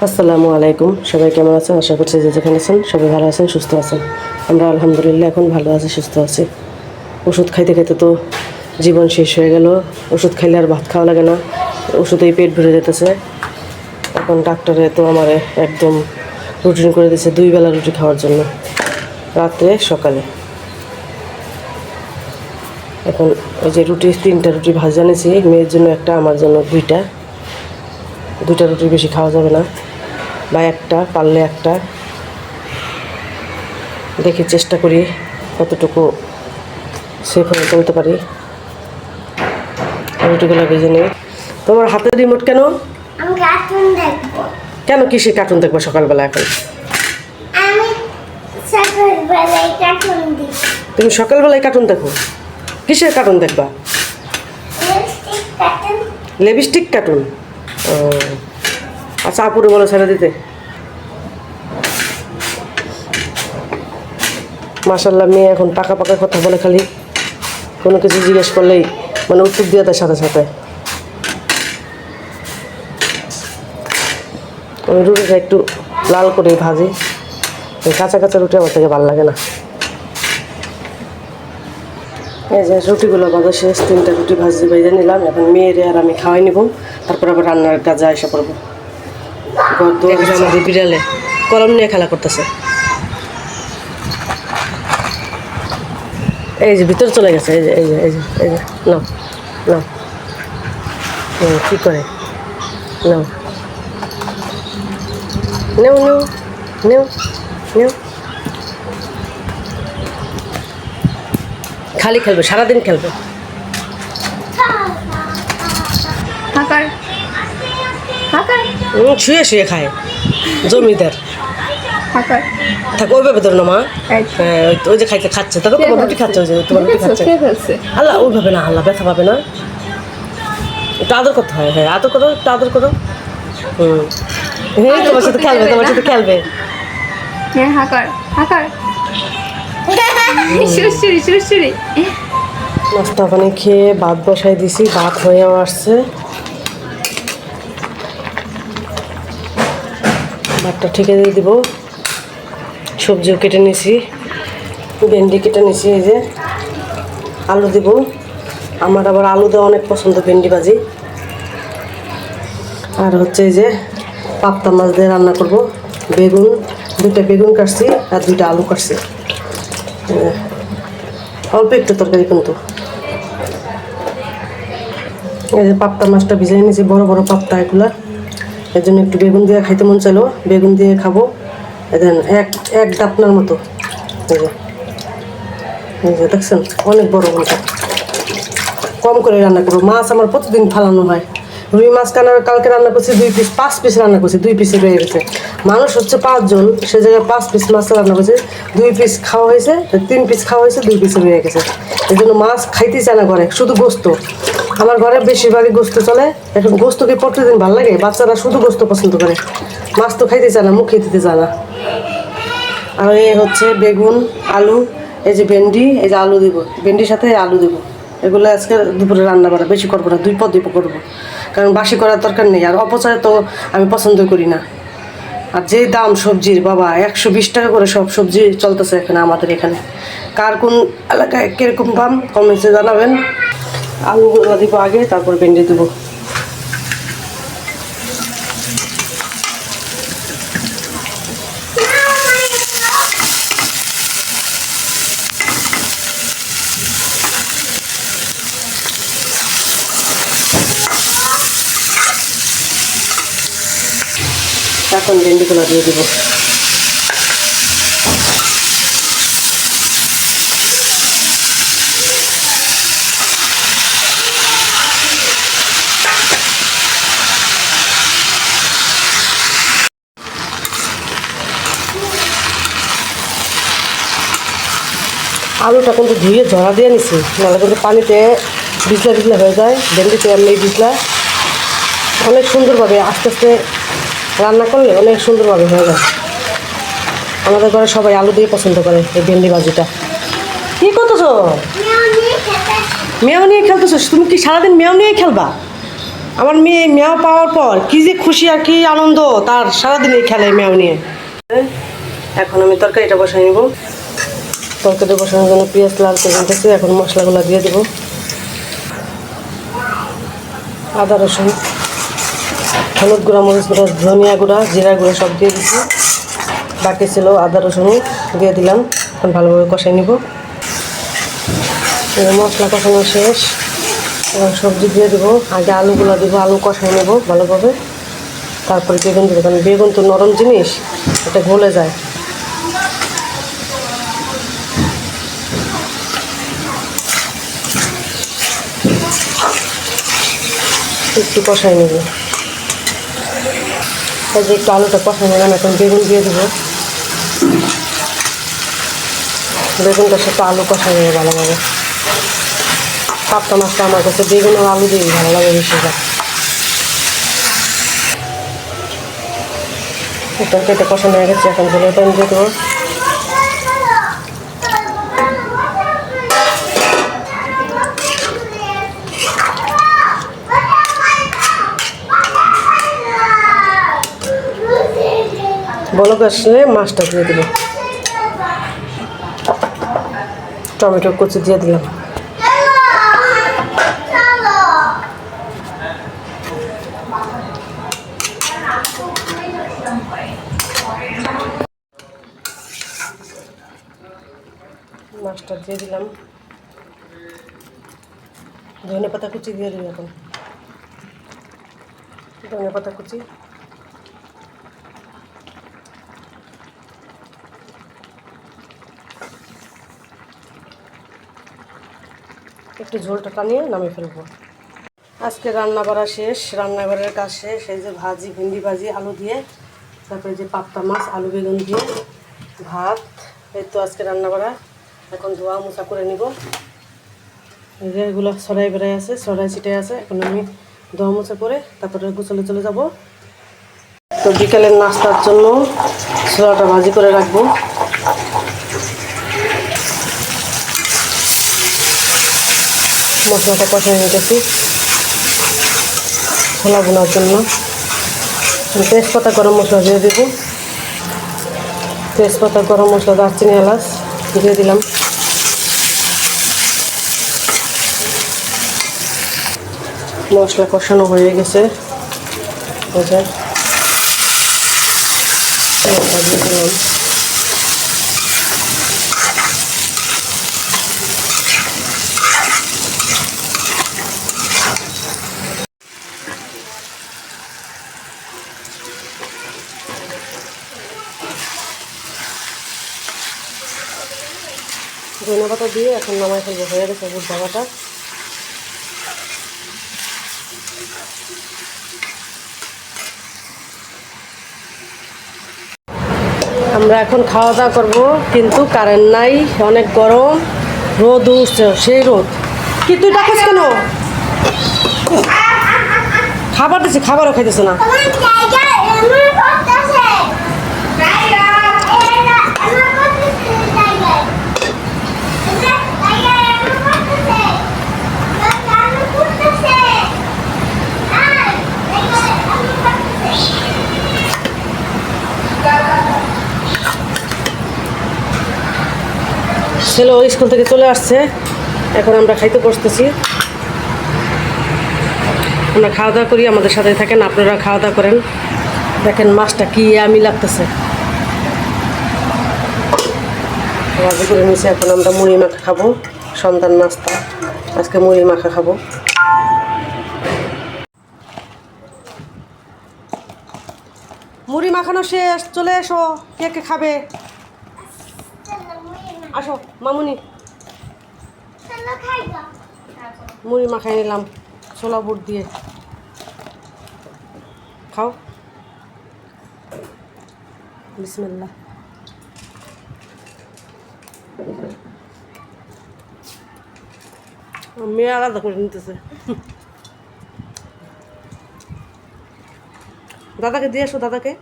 আসসালামু আলাইকুম, সবাই কেমন আছেন? আশা করছি যে যেখানে আছেন সবাই ভালো আছেন, সুস্থ আছেন। আমরা আলহামদুলিল্লাহ এখন ভালো আছি, সুস্থ আছি। ওষুধ খাইতে খাইতে তো জীবন শেষ হয়ে গেল। ওষুধ খাইলে আর ভাত খাওয়া লাগে না, ওষুধেই পেট ভরে যেতেছে। এখন ডাক্তারে তো আমার একদম রুটিন করে দিয়েছে 2 বেলা রুটি খাওয়ার জন্য, রাত্রে সকালে। এখন ওই যে রুটি 3টা রুটি ভাজা নিয়েছি, মেয়ের জন্য একটা, আমার জন্য 2টা রুটি, বেশি খাওয়া যাবে না, বা একটা পারলে একটা। দেখি চেষ্টা করি কতটুকু সেফ হয়ে চলতে পারি। রুটিগুলো ভেজে নিই। তোমার হাতে রিমোট কেন? আমি কার্টুন দেখবো। কেন কিসের কার্টুন দেখবো সকালবেলা? এখন আমি সকালবেলায় কার্টুন দেখি। তুমি সকালবেলায় কার্টুন দেখো? কিসের কার্টুন দেখবা? Lipstick cartoon. Lipstick cartoon? ও আচ্ছা, আপুরে বলো ছেড়ে দিতে। মাশাল্লাহ, মেয়ে এখন পাকা পাকা কথা বলে, খালি কোনো কিছু জিজ্ঞেস করলেই মানে উত্তর দিয়ে দেয় সাথে সাথে। আমি রুটিটা একটু লাল করে ভাজি, কাঁচা কাঁচা রুটি আমার থেকে ভালো লাগে না। এই যে রুটিগুলো ভাজা শেষ, 3টা রুটি ভেজে নিলাম। এখন মেয়েরে আর আমি খাওয়াই নিব, তারপর আবার রান্নার কাজে এসে পড়বো। আমাদের বিড়ালে কলম নিয়ে খেলা করতেছে। এই যে ভিতরে চলে গেছে, এই যে এই যে এই যে এই যে নাও নাও, কী করে নাও, নেও নেও নেও নেও। খালি খেলবে, সারাদিন খেলবে। হাকার হাকার শুয়ে শুয়ে খায়, জমিদার। হাকার থাক, ওইভাবে ধরো না মা। হ্যাঁ, ওই যে খাচ্ছে, তখন তোমার রুটি খাচ্ছে, ওই যে তোমার রুটি খাচ্ছে। আল্লাহ, ওইভাবে না, আল্লাহ ব্যথা পাবে না। একটু আদর করতে হয়। হ্যাঁ, আদর করো, একটু আদর করো। হ্যাঁ, তোমার সাথে খেলবে, তোমার সাথে খেলবে। হ্যাঁ, হাকার হাকার সুরসুরি সুরসুরি। নাস্তা পানি খেয়ে ভাত বসাই দিছি, ভাত হয়েও আসছে। ভাতটা ঠিকে দিয়ে দিব। সবজিও কেটে নিয়েছি, ভেন্ডি কেটে নিয়েছি, এই যে আলু দিব। আমার আবার আলু দেওয়া অনেক পছন্দ, ভেন্ডি ভাজি। আর হচ্ছে এই যে পাবদা মাছ দিয়ে রান্না করব। বেগুন, 2টা বেগুন কাটছি আর 2টা আলু কাটছি। অল্প একটু তরকারি কিন্তু। এই যে পাবদা মাছটা ভিজিয়ে নিয়েছি, বড় বড় পাবদা এগুলা। এর জন্য একটু বেগুন দিয়ে খাইতে মন চাইলো, বেগুন দিয়ে খাবো। দেন এক ডাপনার মতো। এই যে দেখছেন, অনেক বড় বড়টা। কম করে রান্না করবো। মাছ আমার প্রতিদিন ফালানো হয়। রুই মাছ কালকে রান্না করছি 2 পিস, 5 পিস রান্না করছি, 2 পিসে রয়ে গেছে। মানুষ হচ্ছে 5 জন, সে জায়গায় 5 পিস মাছ রান্না করছে। 2 পিস খাওয়া হয়েছে, 3 পিস খাওয়া হয়েছে, 2 পিসে রয়ে গেছে। এই জন্য মাছ খাইতেই চায় না ঘরে, শুধু গোস্ত। আমার ঘরে বেশিরভাগই গোস্ত চলে। এখন গোস্ত কি প্রতিদিন ভালো লাগে? বাচ্চারা শুধু গোস্ত পছন্দ করে, মাছ তো খাইতে চায় না, মুখে দিতে চায় না। আর এই হচ্ছে বেগুন, আলু, এই যে ভেন্ডি, এই যে আলু দিব, ভেন্ডির সাথে আলু দিব। এগুলো আজকে দুপুরে রান্না করা, বেশি করবো না, 2 পদ করবো, কারণ বাসি করার দরকার নেই। আর অপচয় তো আমি পছন্দ করি না। আর যে দাম সবজির, বাবা 120 টাকা করে সব সবজি চলতেছে এখানে আমাদের এখানে। কার কোন এলাকায় কীরকম দাম কমেন্টসে জানাবেন। আলুগুলো দিব আগে, তারপর ভেন্ডি দেবো। এখন ভেন্ডিগুলো দিয়ে দিব। আলুটা কিন্তু ধুয়ে ঝরা দিয়ে নিছি, নাহলে কিন্তু পানিতে ভিজলা ভিজলা হয়ে যায়। ভেন্ডিতে এমনি ভিজলা। অনেক সুন্দরভাবে আস্তে আস্তে রান্না করলে অনেক সুন্দরভাবে হয়ে যায়। আমাদের ঘরে সবাই আলু দিয়ে পছন্দ করে এই ভেন্ডি ভাজিটা। কী করতেছো? মেয়াও নিয়ে খেলতেছো? তুমি কি সারাদিন মেয়াও নিয়ে খেলবা? আমার মেয়ে মেয়াও পাওয়ার পর কি যে খুশি আর কি আনন্দ তার, সারাদিনই খেলে মেয়াও নিয়ে। এখন আমি তরকারিটা বসাই নিব। তরকারি বসানোর জন্য পেঁয়াজ লাল করে নিতেছি। এখন মশলাগুলো দিয়ে দেবো। আদা রসুন, হলুদ গুঁড়া, মরিচ গুঁড়া, ধনিয়া গুঁড়া, জিরা গুঁড়া সব দিয়ে দিচ্ছি। বাকি ছিল আদা রসুন দিয়ে দিলাম। এখন ভালোভাবে কষাই নিব। মশলা কষানো শেষ। এবং সবজি দিয়ে দেবো। আগে আলুগুলো দেবো, আলু কষাই নেব ভালোভাবে, তারপরে বেগুন দেবো। কারণ বেগুন তো নরম জিনিস, এটা গলে যায়। একটু কষাই নেব। এই যে একটু আলুটা কষাই নিলাম, এখন বেগুন দিয়ে দেবো। বেগুনটার সাথে আলু কষাই নেবে ভালোভাবে। পাবদা মাছটা আমার কাছে বেগুন আর আলু দিয়ে ভালো লাগে বেশিরভাগ। তরকারিটা কষানো হয়ে গেছে, এখন ঝোলের পানি দিয়ে দেবো। বলক আসলে মাছটা দিয়ে দেবো। টমেটো কুচি দিয়ে দিলাম। মাছটা দিয়ে দিলাম। ধনে পাতা কুচি দিয়ে দিলাম। এখন ধনে পাতা কুচি, একটু ঝোলটা টানিয়ে নামিয়ে ফেলবো। আজকে রান্না বাড়া শেষ, রান্নাঘরের কাজ শেষ। এই যে ভাজি, ভেন্ডি ভাজি আলু দিয়ে, তারপরে যে পাবদা মাছ আলু বেগুন দিয়ে ভাত। এই তো আজকে রান্না বাড়া। এখন ধোয়া মোছা করে নিব। এই যে এগুলো ছড়াই বেড়াই আছে, ছড়াই ছিটাই আছে। এখন আমি ধোয়া মোছা করে তারপরে গোসলে চলে যাব। তো বিকেলের নাস্তার জন্য ছোলাটা ভাজি করে রাখবো। মশলাটা কষাই নিতেছি ছোলা বোনার জন্য। তেজপাতা, গরম মশলা দিয়ে দেব। তেজপাতা, গরম মশলা, দারচিনি, এলাচ দিয়ে দিলাম। মশলা কষানো হয়ে গেছে। দিয়ে দিলাম। ধনে পাতা দিয়ে এখন নামাই ফেলবো। হয়ে গেছে বুট ভাজাটা। আমরা এখন খাওয়া দাওয়া করবো, কিন্তু কারেন্ট নাই, অনেক গরম, রোদ উঠছে, সেই রোদ। কি তুই ডাকিস কেন? খাবার দিচ্ছি, খাবারও খাইতেছে না। ছেলে স্কুল থেকে চলে আসছে, এখন আমরা খাইতে বসতেছি। আমরা খাওয়া দাওয়া করি, আমাদের সাথে থাকেন, আপনারা খাওয়া দাওয়া করেন। দেখেন মাছটা কি আমি লাগতেছে, ভাজি করে নিয়েছি। এখন আমরা মুড়ি মাখা খাবো, সন্ধ্যার নাস্তা আজকে মুড়ি মাখা খাবো। মুড়ি মাখানো শেষ, চলে এসো, কে কে খাবে? আসো মামুনি, মুড়ি মাখাই নিলাম ছোলা বুট দিয়ে, খাও। বিসমিল্লাহ। মেয়ে আলাদা করে নিতেছে। দাদাকে দিয়ে আসো, দাদাকে।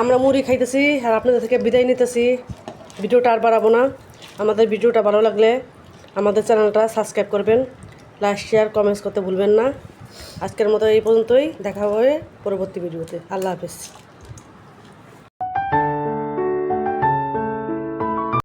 আমরা মুড়ি খাইতেছি আর আপনাদের থেকে বিদায় নিতেছি। ভিডিওটা আর বাড়াবো না। আমাদের ভিডিওটা ভালো লাগলে আমাদের চ্যানেলটা সাবস্ক্রাইব করবেন। লাইক শেয়ার কমেন্টস করতে ভুলবেন না। আজকের মতো এই পর্যন্তই, দেখা হবে পরবর্তী ভিডিওতে। আল্লাহ হাফেজ।